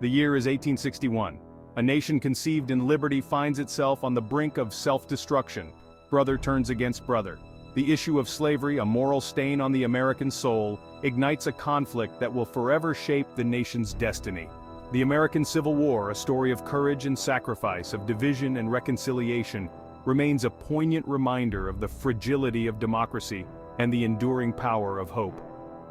The year is 1861. A nation conceived in liberty finds itself on the brink of self-destruction. Brother turns against brother. The issue of slavery, a moral stain on the American soul, ignites a conflict that will forever shape the nation's destiny. The American Civil War, a story of courage and sacrifice, of division and reconciliation, remains a poignant reminder of the fragility of democracy and the enduring power of hope.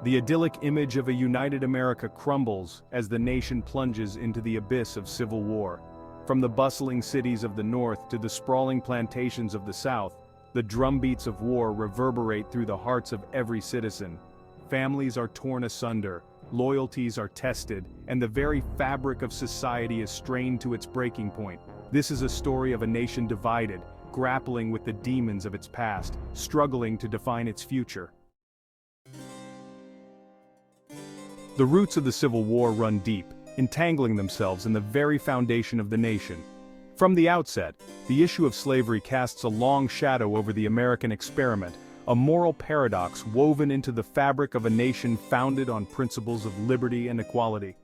The idyllic image of a united America crumbles as the nation plunges into the abyss of civil war. From the bustling cities of the North to the sprawling plantations of the South, the drumbeats of war reverberate through the hearts of every citizen. Families are torn asunder, loyalties are tested, and the very fabric of society is strained to its breaking point. This is a story of a nation divided, grappling with the demons of its past, struggling to define its future. The roots of the Civil War run deep, entangling themselves in the very foundation of the nation. From the outset, the issue of slavery casts a long shadow over the American experiment, a moral paradox woven into the fabric of a nation founded on principles of liberty and equality.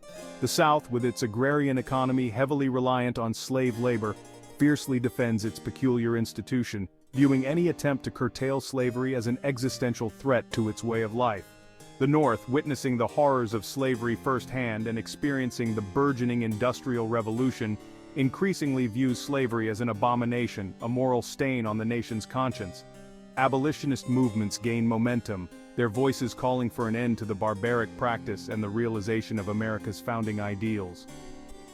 The South, with its agrarian economy heavily reliant on slave labor, fiercely defends its peculiar institution, viewing any attempt to curtail slavery as an existential threat to its way of life. The North, witnessing the horrors of slavery firsthand and experiencing the burgeoning industrial revolution, increasingly views slavery as an abomination, a moral stain on the nation's conscience. Abolitionist movements gain momentum, their voices calling for an end to the barbaric practice and the realization of America's founding ideals.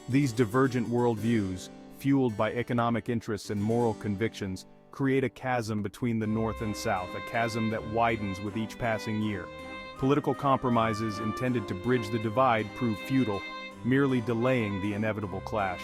These divergent worldviews, fueled by economic interests and moral convictions, create a chasm between the North and South, a chasm that widens with each passing year. Political compromises intended to bridge the divide prove futile, merely delaying the inevitable clash.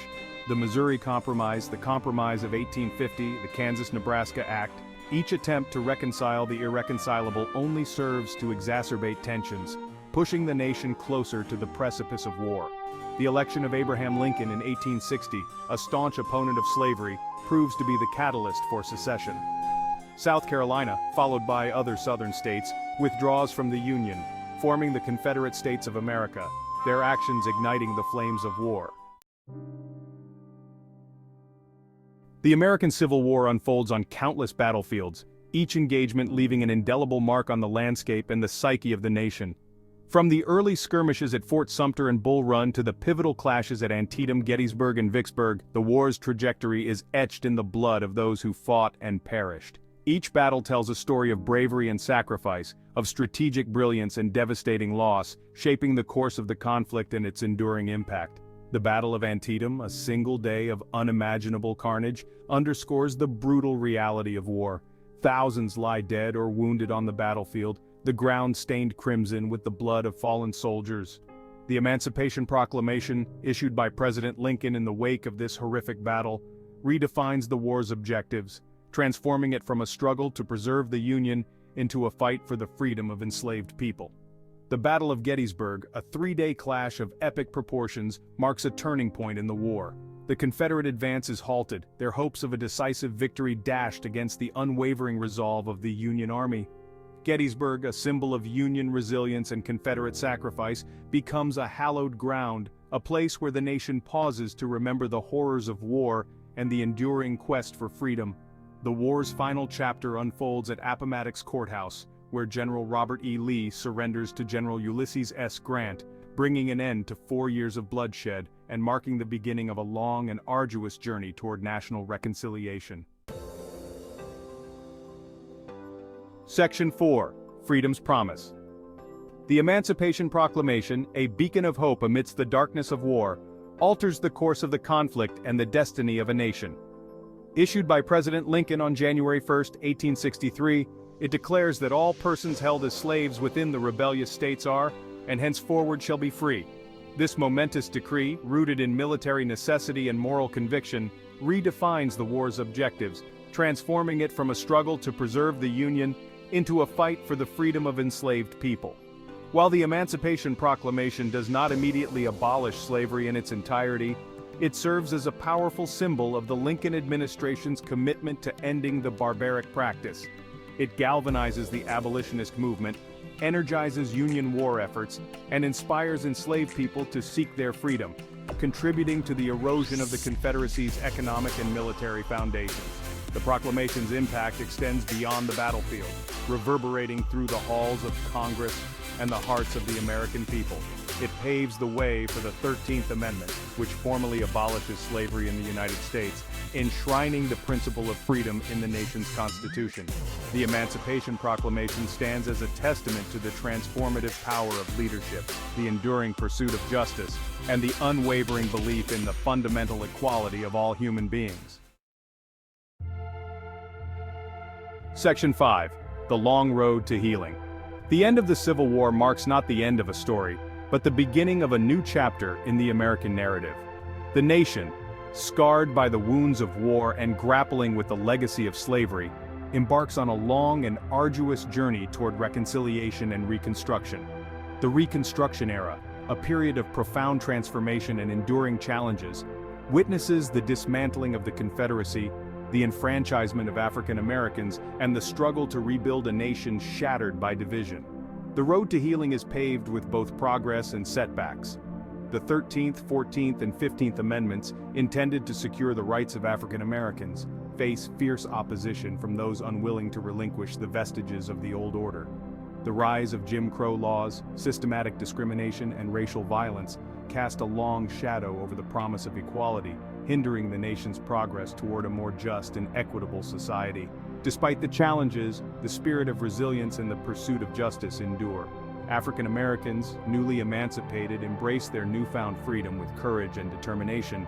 The Missouri Compromise, the Compromise of 1850, the Kansas-Nebraska Act, each attempt to reconcile the irreconcilable only serves to exacerbate tensions, pushing the nation closer to the precipice of war. The election of Abraham Lincoln in 1860, a staunch opponent of slavery, proves to be the catalyst for secession. South Carolina, followed by other southern states, withdraws from the Union, forming the Confederate States of America, their actions igniting the flames of war. The American Civil War unfolds on countless battlefields, each engagement leaving an indelible mark on the landscape and the psyche of the nation. From the early skirmishes at Fort Sumter and Bull Run to the pivotal clashes at Antietam, Gettysburg, and Vicksburg, the war's trajectory is etched in the blood of those who fought and perished. Each battle tells a story of bravery and sacrifice, of strategic brilliance and devastating loss, shaping the course of the conflict and its enduring impact. The Battle of Antietam, a single day of unimaginable carnage, underscores the brutal reality of war. Thousands lie dead or wounded on the battlefield, the ground stained crimson with the blood of fallen soldiers. The Emancipation Proclamation, issued by President Lincoln in the wake of this horrific battle, redefines the war's objectives, transforming it from a struggle to preserve the Union into a fight for the freedom of enslaved people. The Battle of Gettysburg, a three-day clash of epic proportions, marks a turning point in the war. The Confederate advance is halted, their hopes of a decisive victory dashed against the unwavering resolve of the Union Army. Gettysburg, a symbol of Union resilience and Confederate sacrifice, becomes a hallowed ground, a place where the nation pauses to remember the horrors of war and the enduring quest for freedom. The war's final chapter unfolds at Appomattox Courthouse, where General Robert E. Lee surrenders to General Ulysses S. Grant, bringing an end to 4 years of bloodshed and marking the beginning of a long and arduous journey toward national reconciliation. Section 4. Freedom's Promise. The Emancipation Proclamation, a beacon of hope amidst the darkness of war, alters the course of the conflict and the destiny of a nation. Issued by President Lincoln on January 1, 1863, it declares that all persons held as slaves within the rebellious states are, and henceforward shall be free. This momentous decree, rooted in military necessity and moral conviction, redefines the war's objectives, transforming it from a struggle to preserve the Union into a fight for the freedom of enslaved people. While the Emancipation Proclamation does not immediately abolish slavery in its entirety, it serves as a powerful symbol of the Lincoln administration's commitment to ending the barbaric practice. It galvanizes the abolitionist movement, energizes Union war efforts, and inspires enslaved people to seek their freedom, contributing to the erosion of the Confederacy's economic and military foundations. The proclamation's impact extends beyond the battlefield, reverberating through the halls of Congress and the hearts of the American people. It paves the way for the 13th Amendment, which formally abolishes slavery in the United States, enshrining the principle of freedom in the nation's Constitution. The Emancipation Proclamation stands as a testament to the transformative power of leadership, the enduring pursuit of justice, and the unwavering belief in the fundamental equality of all human beings. Section 5. The Long Road to Healing. The end of the Civil War marks not the end of a story, but the beginning of a new chapter in the American narrative. The nation, scarred by the wounds of war and grappling with the legacy of slavery, embarks on a long and arduous journey toward reconciliation and reconstruction. The Reconstruction era, a period of profound transformation and enduring challenges, witnesses the dismantling of the Confederacy, the enfranchisement of African Americans, and the struggle to rebuild a nation shattered by division. The road to healing is paved with both progress and setbacks. The 13th, 14th, and 15th Amendments, intended to secure the rights of African Americans, face fierce opposition from those unwilling to relinquish the vestiges of the old order. The rise of Jim Crow laws, systematic discrimination, and racial violence cast a long shadow over the promise of equality, hindering the nation's progress toward a more just and equitable society. Despite the challenges, the spirit of resilience and the pursuit of justice endure. African Americans, newly emancipated, embrace their newfound freedom with courage and determination,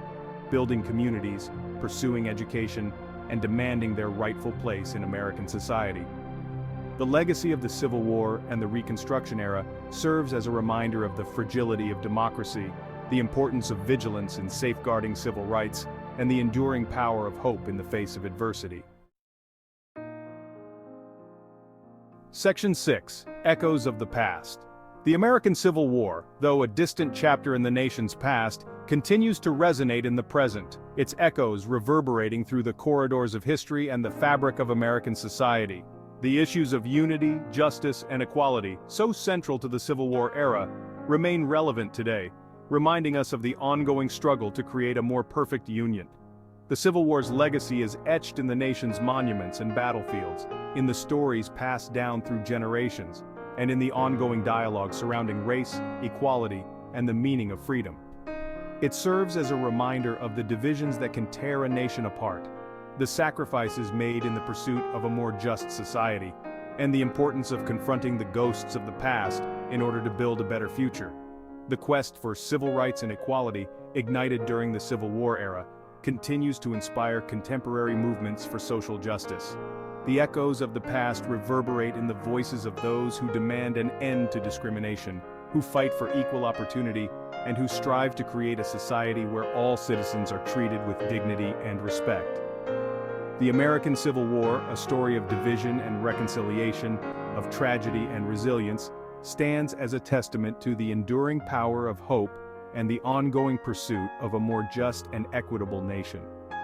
building communities, pursuing education, and demanding their rightful place in American society. The legacy of the Civil War and the Reconstruction era serves as a reminder of the fragility of democracy, the importance of vigilance in safeguarding civil rights, and the enduring power of hope in the face of adversity. Section 6. Echoes of the Past. The American Civil War, though a distant chapter in the nation's past, continues to resonate in the present, its echoes reverberating through the corridors of history and the fabric of American society. The issues of unity, justice, and equality, so central to the Civil War era, remain relevant today, reminding us of the ongoing struggle to create a more perfect union. The Civil War's legacy is etched in the nation's monuments and battlefields, in the stories passed down through generations, and in the ongoing dialogue surrounding race, equality, and the meaning of freedom. It serves as a reminder of the divisions that can tear a nation apart, the sacrifices made in the pursuit of a more just society, and the importance of confronting the ghosts of the past in order to build a better future. The quest for civil rights and equality, ignited during the Civil War era, continues to inspire contemporary movements for social justice. The echoes of the past reverberate in the voices of those who demand an end to discrimination, who fight for equal opportunity, and who strive to create a society where all citizens are treated with dignity and respect. The American Civil War, a story of division and reconciliation, of tragedy and resilience, stands as a testament to the enduring power of hope and the ongoing pursuit of a more just and equitable nation.